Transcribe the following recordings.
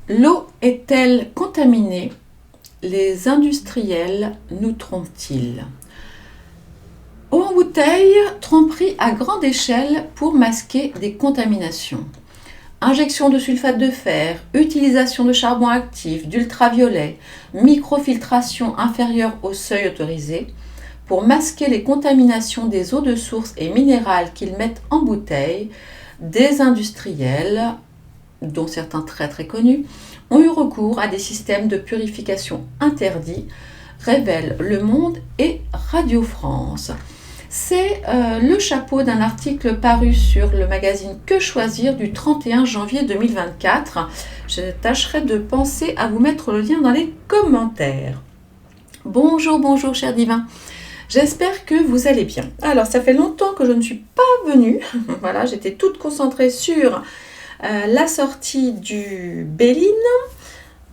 L'eau est-elle contaminée? Les industriels nous trompent-ils? Eau en bouteille, tromperie à grande échelle pour masquer des contaminations. Injection de sulfate de fer, utilisation de charbon actif, d'ultraviolet, microfiltration inférieure au seuil autorisé. Pour masquer les contaminations des eaux de source et minérales qu'ils mettent en bouteille, des industriels, dont certains très très connus, ont eu recours à des systèmes de purification interdits, révèlent Le Monde et Radio France. C'est le chapeau d'un article paru sur le magazine Que choisir du 31 janvier 2024. Je tâcherai de penser à vous mettre le lien dans les commentaires. Bonjour, bonjour chers divins. J'espère que vous allez bien. Alors, ça fait longtemps que je ne suis pas venue. Voilà, j'étais toute concentrée sur la sortie du Béline.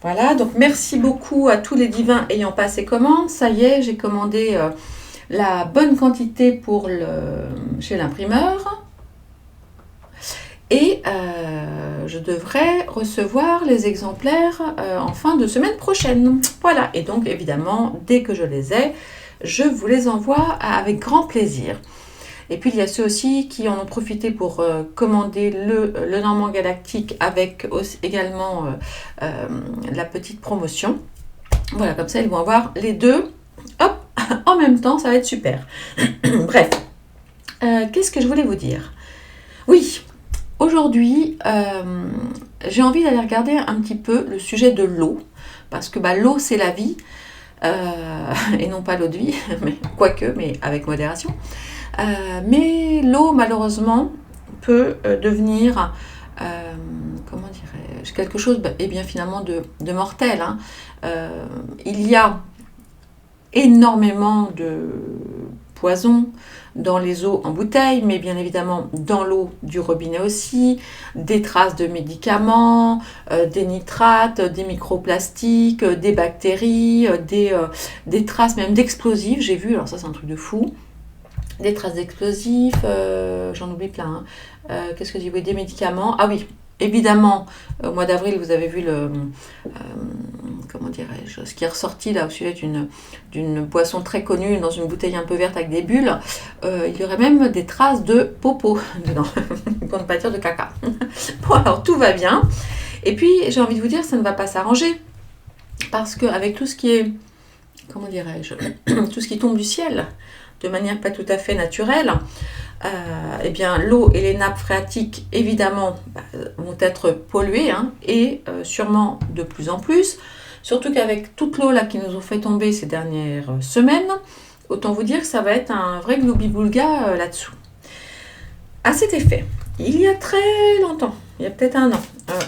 Voilà, donc merci beaucoup à tous les divins ayant passé commande. Ça y est, j'ai commandé la bonne quantité chez l'imprimeur. Et je devrais recevoir les exemplaires en fin de semaine prochaine. Voilà, et donc évidemment, dès que je les ai, je vous les envoie avec grand plaisir. Et puis il y a ceux aussi qui en ont profité pour commander le Normand Galactique avec également la petite promotion. Voilà, comme ça ils vont avoir les deux, hop, en même temps, ça va être super. Bref, qu'est-ce que je voulais vous dire? Oui, aujourd'hui, j'ai envie d'aller regarder un petit peu le sujet de l'eau, parce que l'eau c'est la vie, et non pas l'eau de vie, mais quoique, mais avec modération. Mais l'eau, malheureusement, peut devenir, comment dirais-je, quelque chose, et bien finalement, de mortel. Hein. Il y a énormément de poison dans les eaux en bouteille, mais bien évidemment dans l'eau du robinet aussi, des traces de médicaments, des nitrates, des microplastiques, des bactéries, des traces même d'explosifs, j'ai vu, alors ça c'est un truc de fou, des traces d'explosifs, j'en oublie plein, qu'est-ce que je dis, oui, des médicaments, ah oui, évidemment, au mois d'avril, vous avez vu comment dirais-je, ce qui est ressorti là au sujet d'une boisson très connue dans une bouteille un peu verte avec des bulles. Il y aurait même des traces de popo dedans, pour ne pas dire de caca. Bon, alors tout va bien. Et puis, j'ai envie de vous dire, ça ne va pas s'arranger. Parce qu'avec tout ce qui est, comment dirais-je, tout ce qui tombe du ciel, de manière pas tout à fait naturelle, eh bien, l'eau et les nappes phréatiques, évidemment, vont être polluées, hein, et sûrement de plus en plus. Surtout qu'avec toute l'eau là qui nous ont fait tomber ces dernières semaines, autant vous dire que ça va être un vrai gloubi-boulga là-dessous. À cet effet, il y a très longtemps, il y a peut-être un an,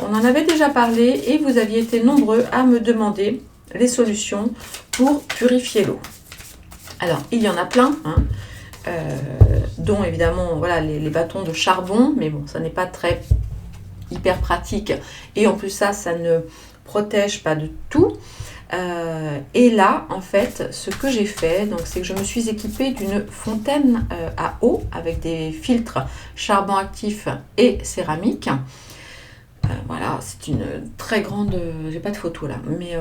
on en avait déjà parlé et vous aviez été nombreux à me demander les solutions pour purifier l'eau. Alors, il y en a plein, hein, dont évidemment voilà, les bâtons de charbon, mais bon, ça n'est pas très hyper pratique. Et en plus ça ne protège pas de tout. Et là, en fait, ce que j'ai fait, c'est que je me suis équipée d'une fontaine à eau avec des filtres charbon actif et céramique. Voilà, c'est une très grande... j'ai pas de photo là, mais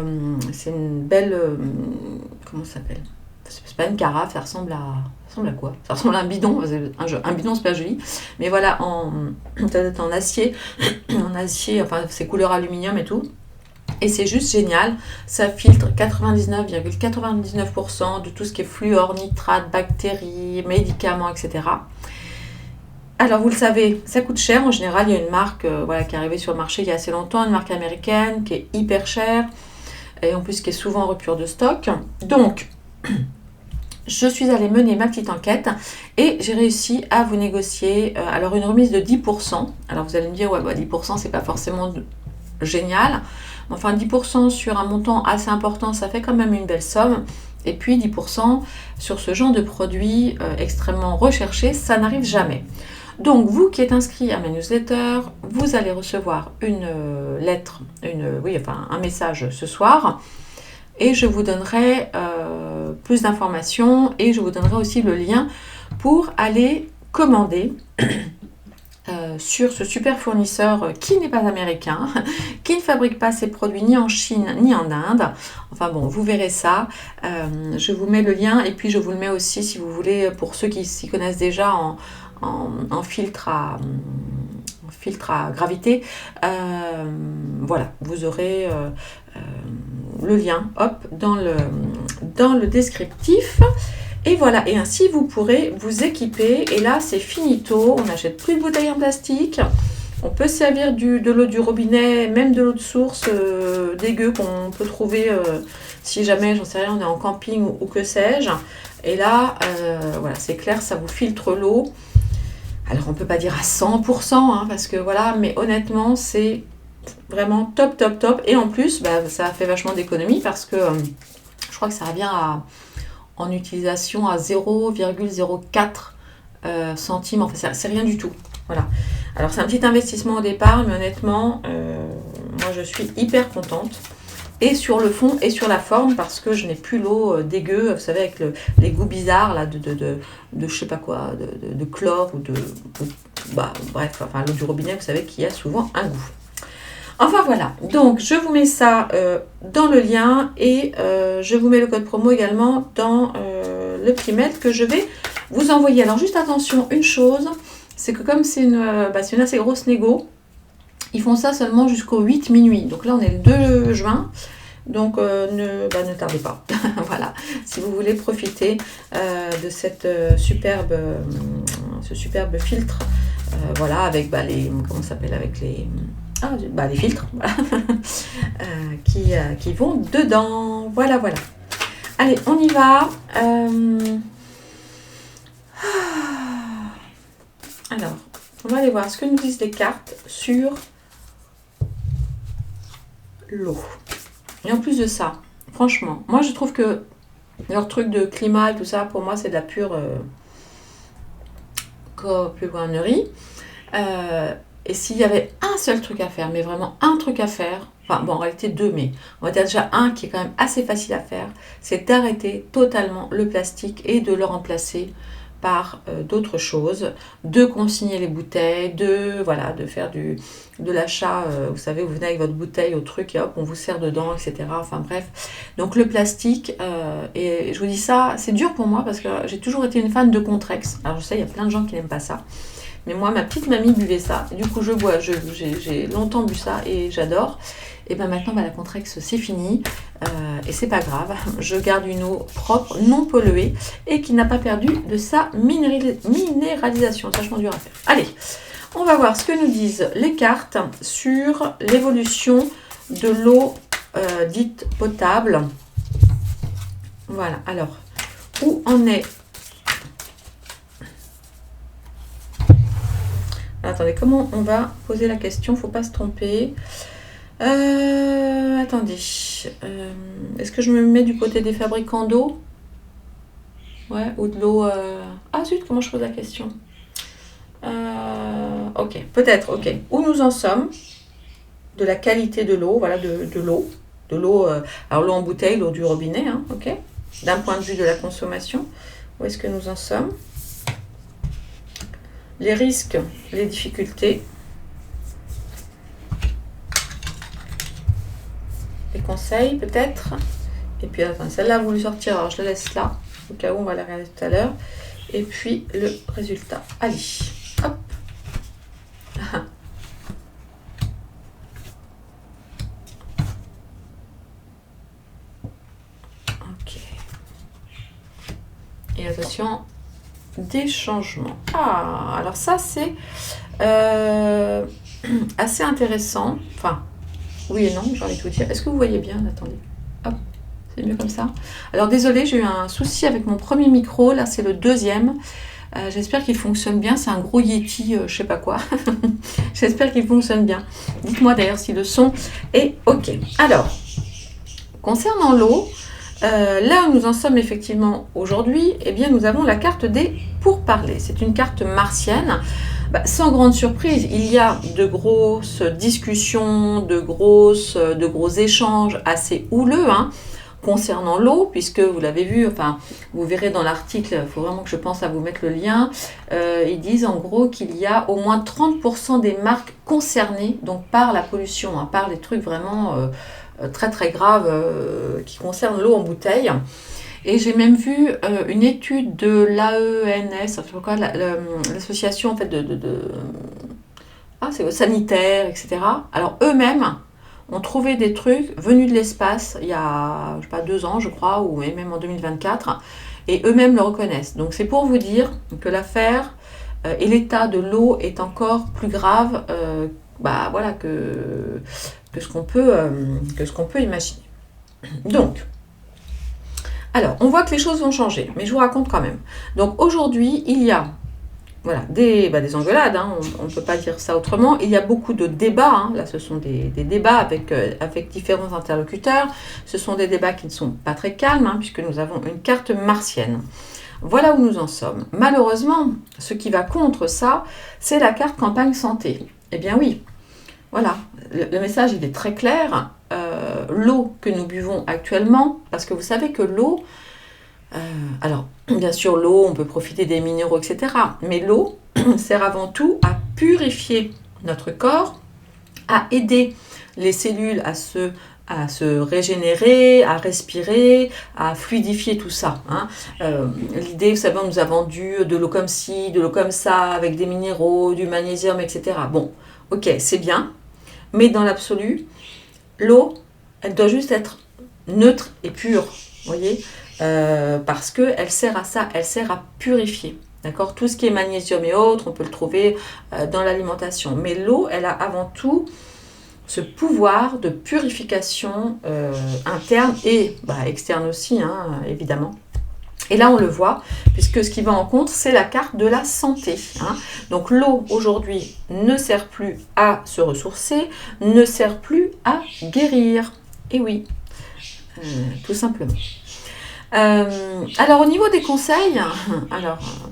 c'est une belle... comment ça s'appelle? C'est pas une carafe, ça ressemble à quoi? Ça ressemble à un bidon, un bidon c'est pas joli, mais voilà, ça doit être en acier, enfin c'est couleur aluminium et tout, et c'est juste génial, ça filtre 99,99% de tout ce qui est fluor, nitrate, bactéries, médicaments, etc. Alors vous le savez, ça coûte cher, en général il y a une marque qui est arrivée sur le marché il y a assez longtemps, une marque américaine qui est hyper chère, et en plus qui est souvent en rupture de stock, donc... Je suis allée mener ma petite enquête et j'ai réussi à vous négocier alors une remise de 10%. Alors vous allez me dire, ouais, 10% c'est pas forcément génial. Enfin 10% sur un montant assez important, ça fait quand même une belle somme. Et puis 10% sur ce genre de produit extrêmement recherché, ça n'arrive jamais. Donc vous qui êtes inscrit à ma newsletter, vous allez recevoir une lettre, un message ce soir. Et je vous donnerai plus d'informations et je vous donnerai aussi le lien pour aller commander sur ce super fournisseur qui n'est pas américain, qui ne fabrique pas ses produits ni en Chine ni en Inde. Enfin bon, vous verrez ça. Je vous mets le lien et puis je vous le mets aussi si vous voulez pour ceux qui s'y connaissent déjà en filtre à gravité. Voilà, vous aurez le lien hop, dans le descriptif. Et voilà, et ainsi vous pourrez vous équiper. Et là, c'est finito. On n'achète plus de bouteilles en plastique. On peut servir de l'eau du robinet, même de l'eau de source dégueu qu'on peut trouver si jamais, j'en sais rien, on est en camping ou que sais-je. Et là, voilà, c'est clair, ça vous filtre l'eau. Alors, on ne peut pas dire à 100%, hein, parce que voilà, mais honnêtement, c'est vraiment top, top, top. Et en plus, ça fait vachement d'économie parce que je crois que ça revient en utilisation à 0,04 centimes. Enfin, c'est rien du tout. Voilà. Alors, c'est un petit investissement au départ, mais honnêtement, moi, je suis hyper contente. Et sur le fond et sur la forme, parce que je n'ai plus l'eau dégueu, vous savez, avec les goûts bizarres là, de je sais pas quoi, de chlore ou bref, enfin, l'eau du robinet, vous savez, qui a souvent un goût. Enfin voilà, donc je vous mets ça dans le lien et je vous mets le code promo également dans le petit mail que je vais vous envoyer. Alors juste attention, une chose, c'est que comme c'est une assez grosse négo, ils font ça seulement jusqu'au 8 minuit. Donc là on est le 2 juin, donc ne tardez pas. Voilà, si vous voulez profiter de cette superbe filtre, voilà, avec les, comment ça s'appelle, avec les filtres voilà. qui vont dedans. Voilà, voilà. Allez, on y va. Alors, on va aller voir ce que nous disent les cartes sur l'eau. Et en plus de ça, franchement, moi je trouve que leur truc de climat et tout ça, pour moi, c'est de la pure copionnerie. Et s'il y avait un seul truc à faire, mais vraiment un truc à faire, enfin bon en réalité deux, mais on va dire déjà un qui est quand même assez facile à faire, c'est d'arrêter totalement le plastique et de le remplacer par d'autres choses, de consigner les bouteilles, de faire de l'achat, vous savez, vous venez avec votre bouteille au truc et hop, on vous sert dedans, etc. Enfin bref, donc le plastique, et je vous dis ça, c'est dur pour moi parce que j'ai toujours été une fan de Contrex. Alors je sais, il y a plein de gens qui n'aiment pas ça. Mais moi, ma petite mamie buvait ça. Du coup, je bois. J'ai longtemps bu ça et j'adore. Et bien maintenant, la Contrex, c'est fini. Et c'est pas grave. Je garde une eau propre, non polluée et qui n'a pas perdu de sa minéralisation. C'est vachement dur à faire. Allez, on va voir ce que nous disent les cartes sur l'évolution de l'eau dite potable. Voilà. Alors, où en est... Attendez, comment on va poser la question? Faut pas se tromper. Attendez. Est-ce que je me mets du côté des fabricants d'eau? Ouais, ou de l'eau... Ah zut, comment je pose la question? Ok, peut-être, ok. Où nous en sommes? De la qualité de l'eau, voilà, de l'eau. De l'eau, alors l'eau en bouteille, l'eau du robinet, hein, ok? D'un point de vue de la consommation. Où est-ce que nous en sommes? Les risques, les difficultés, les conseils peut-être. Et puis enfin, celle-là a voulu sortir, alors je la laisse là, au cas où on va la regarder tout à l'heure. Et puis le résultat. Allez, hop. Ok. Et attention, des changements. Ah, alors ça c'est assez intéressant. Enfin, oui et non, j'ai envie de vous dire. Est-ce que vous voyez bien? Attendez. Hop, c'est mieux comme ça. Alors désolé, j'ai eu un souci avec mon premier micro. Là, c'est le deuxième. J'espère qu'il fonctionne bien. C'est un gros Yeti, je sais pas quoi. J'espère qu'il fonctionne bien. Dites-moi d'ailleurs si le son est OK. Alors, concernant l'eau, là où nous en sommes effectivement aujourd'hui, eh bien nous avons la carte des pourparlers. C'est une carte martienne. Sans grande surprise, il y a de grosses discussions, de gros échanges assez houleux, hein, concernant l'eau, puisque vous l'avez vu, enfin, vous verrez dans l'article, il faut vraiment que je pense à vous mettre le lien, ils disent en gros qu'il y a au moins 30% des marques concernées donc par la pollution, hein, par les trucs vraiment très très graves qui concernent l'eau en bouteille. Et j'ai même vu une étude de l'AENS, l'association en fait c'est sanitaire, etc. Alors eux-mêmes ont trouvé des trucs venus de l'espace il y a, je sais pas, 2 ans, je crois, ou même en 2024, et eux-mêmes le reconnaissent. Donc c'est pour vous dire que l'affaire et l'état de l'eau est encore plus grave que ce qu'on peut imaginer. Donc, alors, on voit que les choses vont changer, mais je vous raconte quand même. Donc aujourd'hui, il y a des engueulades, hein, on ne peut pas dire ça autrement. Il y a beaucoup de débats, hein, là ce sont des débats avec différents interlocuteurs. Ce sont des débats qui ne sont pas très calmes, hein, puisque nous avons une carte martienne. Voilà où nous en sommes. Malheureusement, ce qui va contre ça, c'est la carte campagne santé. Eh bien oui, voilà, le message il est très clair. L'eau que nous buvons actuellement, parce que vous savez que l'eau, alors bien sûr l'eau, on peut profiter des minéraux, etc. Mais l'eau sert avant tout à purifier notre corps, à aider les cellules à se régénérer, à respirer, à fluidifier tout ça. Hein. L'idée, vous savez, on nous a vendu de l'eau comme ci, de l'eau comme ça, avec des minéraux, du magnésium, etc. Bon, ok, c'est bien, mais dans l'absolu, l'eau, elle doit juste être neutre et pure, vous voyez, parce qu'elle sert à ça, elle sert à purifier. D'accord ? Tout ce qui est magnésium et autres, on peut le trouver dans l'alimentation. Mais l'eau, elle a avant tout ce pouvoir de purification interne et externe aussi, hein, évidemment. Et là, on le voit, puisque ce qui va en compte, c'est la carte de la santé. Hein. Donc l'eau, aujourd'hui, ne sert plus à se ressourcer, ne sert plus à guérir. Et oui, tout simplement. Alors au niveau des conseils,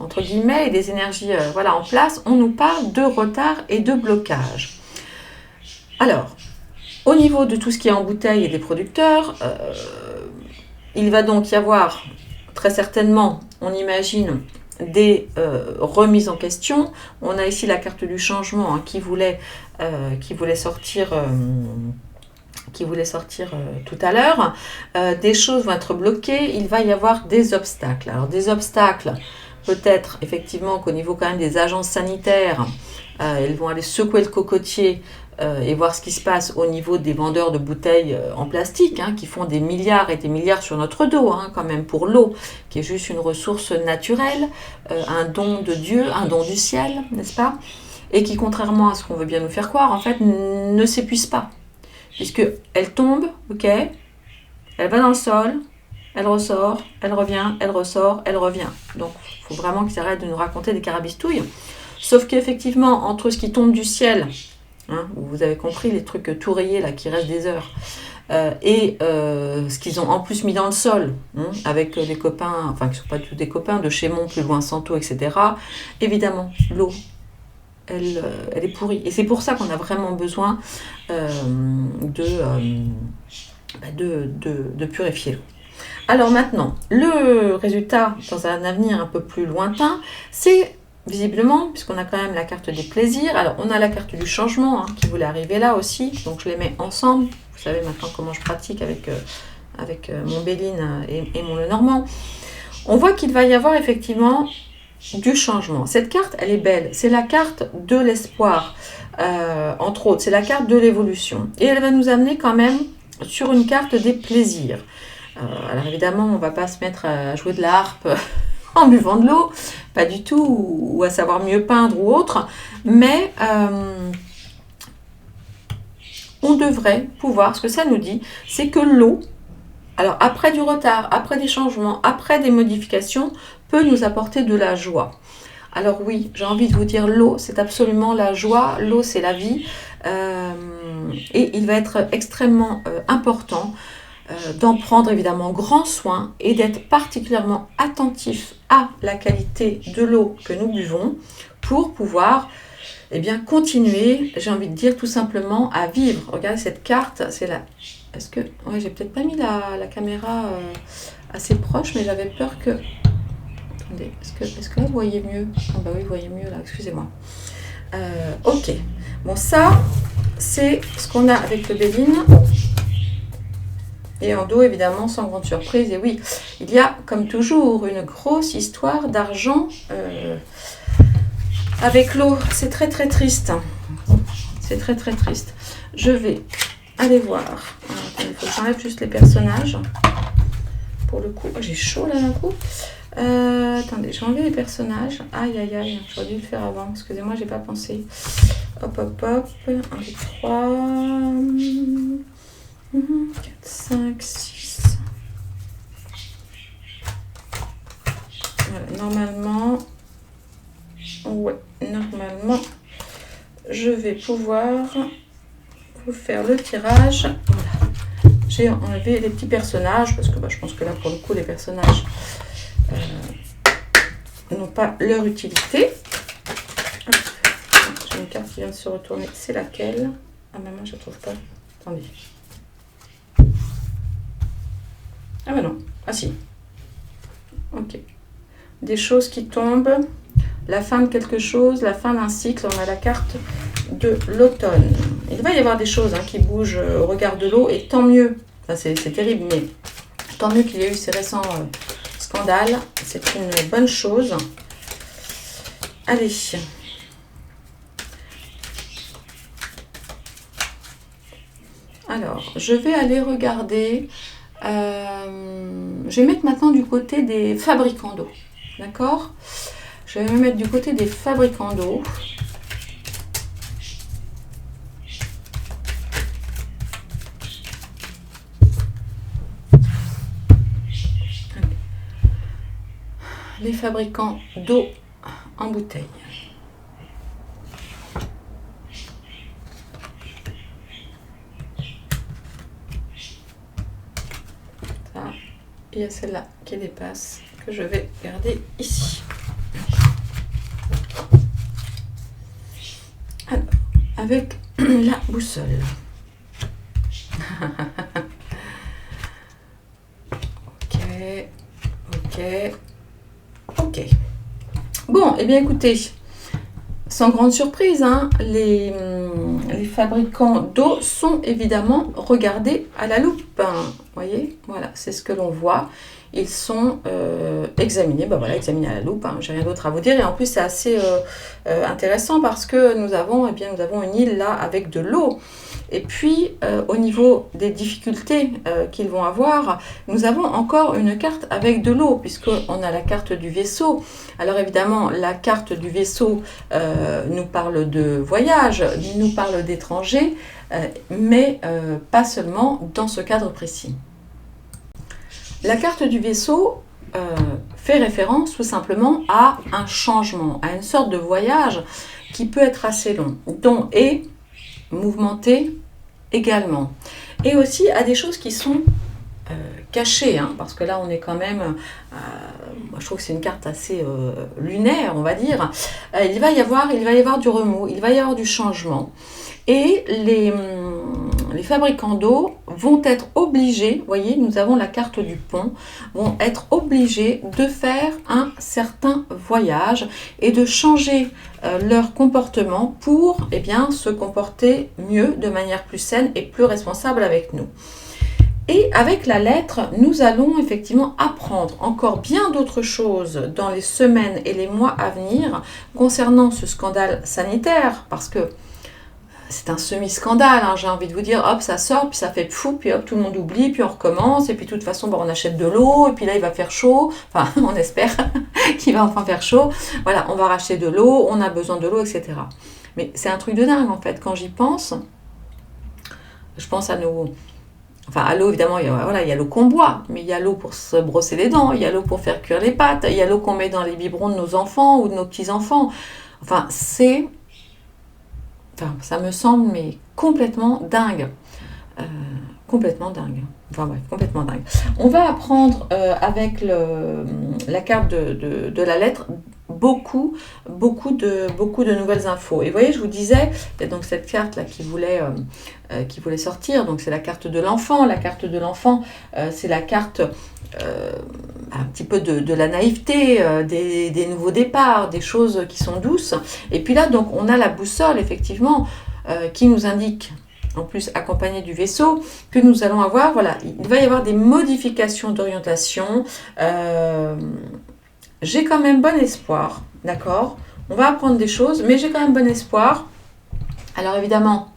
entre guillemets, et des énergies en place, on nous parle de retard et de blocage. Alors, au niveau de tout ce qui est en bouteille et des producteurs, il va donc y avoir très certainement, on imagine, des remises en question. On a ici la carte du changement qui voulait sortir tout à l'heure. Des choses vont être bloquées, il va y avoir des obstacles. Alors des obstacles, peut-être effectivement qu'au niveau quand même des agences sanitaires, elles vont aller secouer le cocotier et voir ce qui se passe au niveau des vendeurs de bouteilles en plastique, hein, qui font des milliards et des milliards sur notre dos, hein, quand même, pour l'eau, qui est juste une ressource naturelle, un don de Dieu, un don du ciel, n'est-ce pas ? Et qui, contrairement à ce qu'on veut bien nous faire croire, en fait, ne s'épuise pas. Puisqu'elle tombe, ok, elle va dans le sol, elle ressort, elle revient, elle ressort, elle revient. Donc, il faut vraiment qu'ils arrêtent de nous raconter des carabistouilles. Sauf qu'effectivement, entre ce qui tombe du ciel, hein, vous avez compris, les trucs tout rayés là, qui restent des heures, et ce qu'ils ont en plus mis dans le sol, hein, avec des copains, enfin qui ne sont pas du tout des copains, de chez Mont, plus loin, Santo, etc. Évidemment, l'eau, elle est pourrie. Et c'est pour ça qu'on a vraiment besoin de purifier l'eau. Alors maintenant, le résultat, dans un avenir un peu plus lointain, c'est visiblement, puisqu'on a quand même la carte des plaisirs, alors on a la carte du changement qui voulait arriver là aussi, donc je les mets ensemble. Vous savez maintenant comment je pratique avec mon Béline et mon Lenormand. On voit qu'il va y avoir effectivement du changement. Cette carte, elle est belle. C'est la carte de l'espoir, entre autres. C'est la carte de l'évolution. Et elle va nous amener quand même sur une carte des plaisirs. Alors évidemment, on ne va pas se mettre à jouer de la harpe en buvant de l'eau, pas du tout, ou à savoir mieux peindre ou autre, mais on devrait pouvoir, ce que ça nous dit, c'est que l'eau, alors après du retard, après des changements, après des modifications, peut nous apporter de la joie. Alors oui, j'ai envie de vous dire, l'eau, c'est absolument la joie, l'eau, c'est la vie, et il va être extrêmement important d'en prendre évidemment grand soin et d'être particulièrement attentif à la qualité de l'eau que nous buvons pour pouvoir eh bien, continuez, j'ai envie de dire tout simplement, à vivre. Regardez cette carte, c'est la... Est-ce que... Ouais, j'ai peut-être pas mis la caméra assez proche, mais j'avais peur que... Attendez, est-ce que là, vous voyez mieux? Ah bah oui, vous voyez mieux là, excusez-moi. Ok, bon ça, c'est ce qu'on a avec le Béline. Et en dos, évidemment, sans grande surprise. Et oui, il y a, comme toujours, une grosse histoire d'argent avec l'eau. C'est très, très triste. C'est très, très triste. Je vais aller voir. Il faut que j'enlève juste les personnages. Pour le coup, j'ai chaud là d'un coup. Attendez, je vais enlever les personnages. Aïe, aïe, aïe. J'aurais dû le faire avant. Excusez-moi, j'ai pas pensé. Hop, hop, hop. 1, 2, 3... 4, 5, 6. Voilà, normalement, je vais pouvoir vous faire le tirage. Voilà. J'ai enlevé les petits personnages parce que je pense que là, pour le coup, les personnages n'ont pas leur utilité. J'ai une carte qui vient de se retourner. C'est laquelle? Ah, maman, je ne trouve pas. Attendez. Ah bah non, ah si. Ok. Des choses qui tombent, la fin de quelque chose, la fin d'un cycle, on a la carte de l'automne. Il va y avoir des choses qui bougent au regard de l'eau, et tant mieux. Enfin, c'est terrible, mais tant mieux qu'il y ait eu ces récents scandales. C'est une bonne chose. Allez. Alors, je vais aller regarder... je vais mettre maintenant du côté des fabricants d'eau. D'accord? Je vais me mettre du côté des fabricants d'eau. Les fabricants d'eau en bouteille. Il y a celle-là qui dépasse, que je vais garder ici. Alors, avec la boussole. Ok. Bon, eh bien écoutez, sans grande surprise, les fabricants d'eau sont évidemment regardés à la loupe. Vous voyez, voilà, c'est ce que l'on voit. Ils sont examinés, examinés à la loupe. J'ai rien d'autre à vous dire. Et en plus, c'est assez intéressant parce que nous avons une île là avec de l'eau. Et puis, au niveau des difficultés qu'ils vont avoir, nous avons encore une carte avec de l'eau, puisqu'on a la carte du vaisseau. Alors évidemment, la carte du vaisseau nous parle de voyage, nous parle d'étrangers, mais pas seulement dans ce cadre précis. La carte du vaisseau fait référence tout simplement à un changement, à une sorte de voyage qui peut être assez long, dont est mouvementé également. Et aussi à des choses qui sont cachées, parce que là on est quand même, moi je trouve que c'est une carte assez lunaire, on va dire. Il va y avoir du remous, il va y avoir du changement. Et les fabricants d'eau vont être obligés, vous voyez, nous avons la carte du pont, vont être obligés de faire un certain voyage et de changer leur comportement pour se comporter mieux, de manière plus saine et plus responsable avec nous. Et avec la lettre, nous allons effectivement apprendre encore bien d'autres choses dans les semaines et les mois à venir concernant ce scandale sanitaire, parce que c'est un semi-scandale, j'ai envie de vous dire, hop, ça sort, puis ça fait fou, puis hop, tout le monde oublie, puis on recommence, et puis de toute façon, on achète de l'eau, et puis là, il va faire chaud, enfin, on espère qu'il va enfin faire chaud, voilà, on va racheter de l'eau, on a besoin de l'eau, etc. Mais c'est un truc de dingue, en fait, quand j'y pense, je pense à nos... Enfin, à l'eau, évidemment, il y a l'eau qu'on boit, mais il y a l'eau pour se brosser les dents, il y a l'eau pour faire cuire les pâtes, il y a l'eau qu'on met dans les biberons de nos enfants ou de nos petits-enfants. Enfin, ça me semble mais complètement dingue. Complètement dingue. Enfin bref, complètement dingue. On va apprendre avec la carte de la lettre beaucoup de nouvelles infos. Et vous voyez, je vous disais, il y a donc cette carte là qui voulait sortir, donc c'est la carte de l'enfant. La carte de l'enfant, c'est la carte un petit peu de la naïveté, des nouveaux départs, des choses qui sont douces. Et puis là, donc, on a la boussole, effectivement, qui nous indique, en plus accompagnée du vaisseau, que nous allons avoir, voilà, il va y avoir des modifications d'orientation. J'ai quand même bon espoir, d'accord? On va apprendre des choses, mais j'ai quand même bon espoir. Alors évidemment,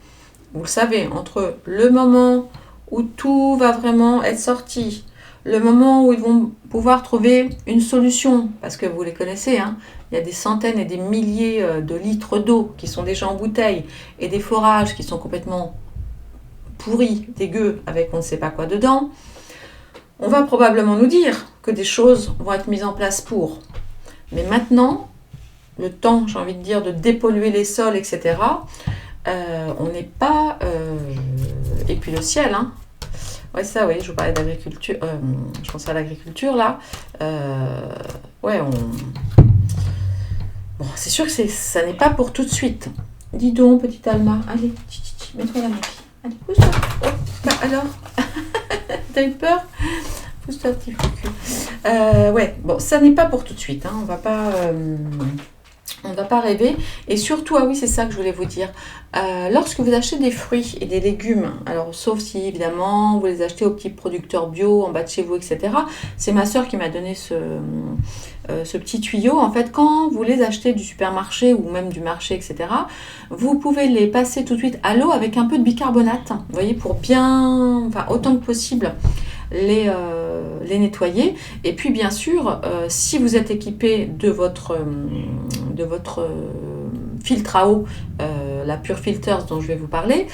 vous le savez, entre le moment où tout va vraiment être sorti, le moment où ils vont pouvoir trouver une solution, parce que vous les connaissez, hein, il y a des centaines et des milliers de litres d'eau qui sont déjà en bouteille, et des forages qui sont complètement pourris, dégueux, avec on ne sait pas quoi dedans. On va probablement nous dire que des choses vont être mises en place pour. Mais maintenant, le temps, j'ai envie de dire, de dépolluer les sols, etc., on n'est pas... et puis le ciel, hein. Ouais, ça, oui, je vous parlais d'agriculture. Je pensais à l'agriculture, là. Ouais, Bon, c'est sûr que ça n'est pas pour tout de suite. Dis donc, petite Alma. Allez, mets-toi là, ma fille. Allez, pousse-toi. Oh, bah alors. T'as eu peur? Pousse-toi, petit cul. Ouais, bon, ça n'est pas pour tout de suite. Hein. On va pas rêver. Et surtout, ah oui, c'est ça que je voulais vous dire. Lorsque vous achetez des fruits et des légumes, alors sauf si évidemment vous les achetez aux petits producteurs bio en bas de chez vous, etc. C'est ma soeur qui m'a donné ce petit tuyau. En fait, quand vous les achetez du supermarché ou même du marché, etc., vous pouvez les passer tout de suite à l'eau avec un peu de bicarbonate. Vous voyez, pour bien, enfin autant que possible, les nettoyer. Et puis bien sûr, si vous êtes équipé de votre filtre à eau, la Pure Filters dont je vais vous parler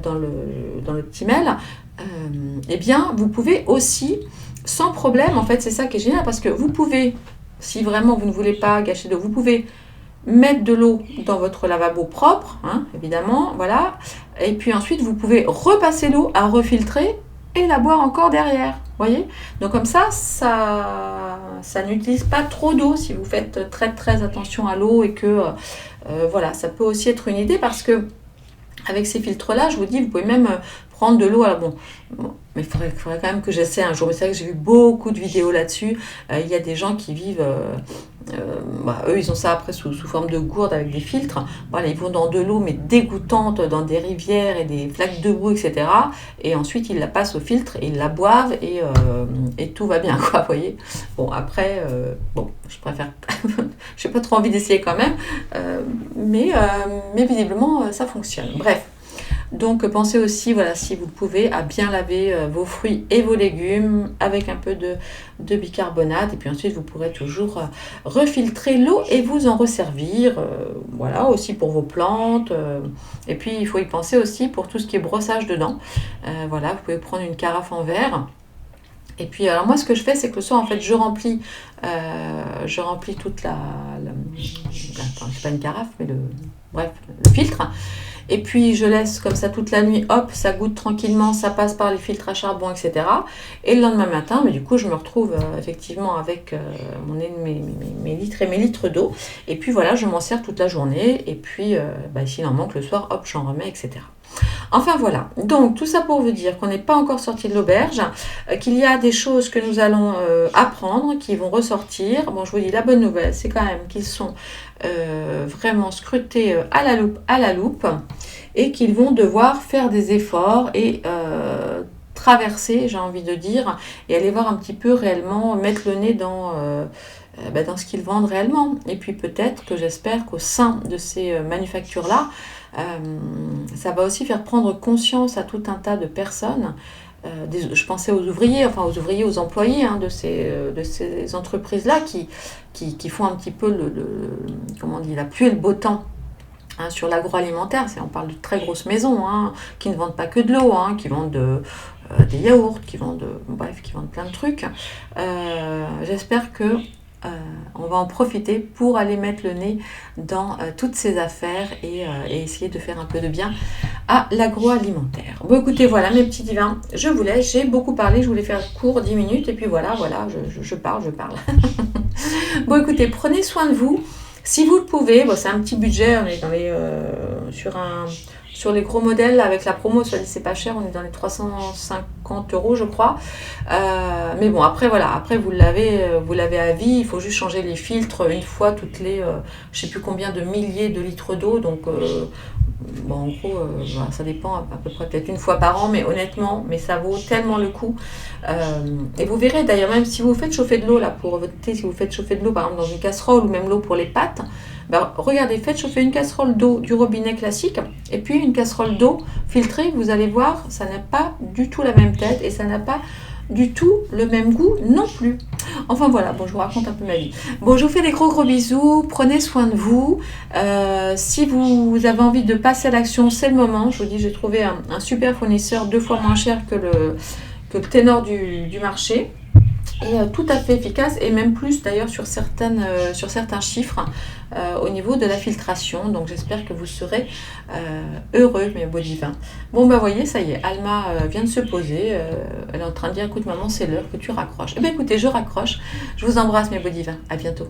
dans le petit mail, eh bien vous pouvez aussi sans problème, en fait c'est ça qui est génial, parce que vous pouvez, si vraiment vous ne voulez pas gâcher d'eau, vous pouvez mettre de l'eau dans votre lavabo propre, hein, évidemment, voilà, et puis ensuite vous pouvez repasser l'eau à refiltrer et la boire encore derrière, voyez. Donc comme ça n'utilise pas trop d'eau si vous faites très très attention à l'eau, et que voilà, ça peut aussi être une idée, parce que avec ces filtres-là, je vous dis, vous pouvez même prendre de l'eau. Alors bon, mais il faudrait quand même que j'essaie un jour. Mais c'est vrai que j'ai vu beaucoup de vidéos là-dessus. Il y a des gens qui vivent... eux, ils ont ça après sous forme de gourde avec des filtres. Voilà, ils vont dans de l'eau, mais dégoûtante, dans des rivières et des flaques de boue, etc. Et ensuite, ils la passent au filtre et ils la boivent, et tout va bien, quoi, vous voyez. Bon, après, je préfère... j'ai pas trop envie d'essayer quand même. Mais visiblement, ça fonctionne. Bref. Donc pensez aussi, voilà, si vous le pouvez, à bien laver vos fruits et vos légumes avec un peu de bicarbonate, et puis ensuite vous pourrez toujours refiltrer l'eau et vous en resservir, voilà, aussi pour vos plantes, et puis il faut y penser aussi pour tout ce qui est brossage de dents. Voilà, vous pouvez prendre une carafe en verre. Et puis alors moi ce que je fais, c'est que le soir en fait je remplis toute enfin, c'est pas une carafe, mais le filtre. Et puis je laisse comme ça toute la nuit, hop, ça goûte tranquillement, ça passe par les filtres à charbon, etc. Et le lendemain matin, mais du coup je me retrouve effectivement avec mes litres et mes litres d'eau. Et puis voilà, je m'en sers toute la journée. Et puis s'il en manque le soir, hop, j'en remets, etc. Enfin voilà, donc tout ça pour vous dire qu'on n'est pas encore sorti de l'auberge, qu'il y a des choses que nous allons apprendre, qui vont ressortir. Bon, je vous dis, la bonne nouvelle, c'est quand même qu'ils sont vraiment scrutés à la loupe, et qu'ils vont devoir faire des efforts et traverser, j'ai envie de dire, et aller voir un petit peu réellement, mettre le nez dans ce qu'ils vendent réellement. Et puis peut-être que j'espère qu'au sein de ces manufactures-là, ça va aussi faire prendre conscience à tout un tas de personnes. Je pensais aux ouvriers, aux employés, hein, de ces entreprises-là qui font un petit peu comment on dit, la pluie et le beau temps, hein, sur l'agroalimentaire. On parle de très grosses maisons, hein, qui ne vendent pas que de l'eau, hein, qui vendent des yaourts, qui vendent plein de trucs. J'espère que on va en profiter pour aller mettre le nez dans toutes ces affaires, et essayer de faire un peu de bien à l'agroalimentaire. Bon, écoutez, voilà mes petits divins, je vous laisse, j'ai beaucoup parlé, je voulais faire court, 10 minutes, et puis voilà, je parle. Bon, écoutez, prenez soin de vous. Si vous le pouvez, bon, c'est un petit budget, on est dans les, sur les gros modèles avec la promo, ça dit c'est pas cher, on est dans les 350 € je crois. Mais bon, après voilà, après vous l'avez à vie, il faut juste changer les filtres une fois toutes les, je sais plus combien de milliers de litres d'eau, donc bon, en gros, voilà, ça dépend à peu près peut-être une fois par an, mais honnêtement, mais ça vaut tellement le coup. Et vous verrez d'ailleurs, même si vous faites chauffer de l'eau là pour votre thé, si vous faites chauffer de l'eau par exemple dans une casserole ou même l'eau pour les pâtes, ben, regardez, faites chauffer une casserole d'eau du robinet classique et puis une casserole d'eau filtrée, vous allez voir, ça n'a pas du tout la même tête et ça n'a pas du tout le même goût non plus. Enfin voilà, bon, je vous raconte un peu ma vie. Bon, je vous fais des gros bisous, prenez soin de vous. Si vous avez envie de passer à l'action, c'est le moment. Je vous dis, j'ai trouvé un super fournisseur 2 fois moins cher que le ténor du marché. Et tout à fait efficace et même plus d'ailleurs sur certains chiffres au niveau de la filtration. Donc j'espère que vous serez heureux, mes beaux divins. Bon bah voyez, ça y est, Alma vient de se poser. Elle est en train de dire écoute maman, c'est l'heure que tu raccroches. Eh bien écoutez, je raccroche. Je vous embrasse mes beaux divins. À bientôt.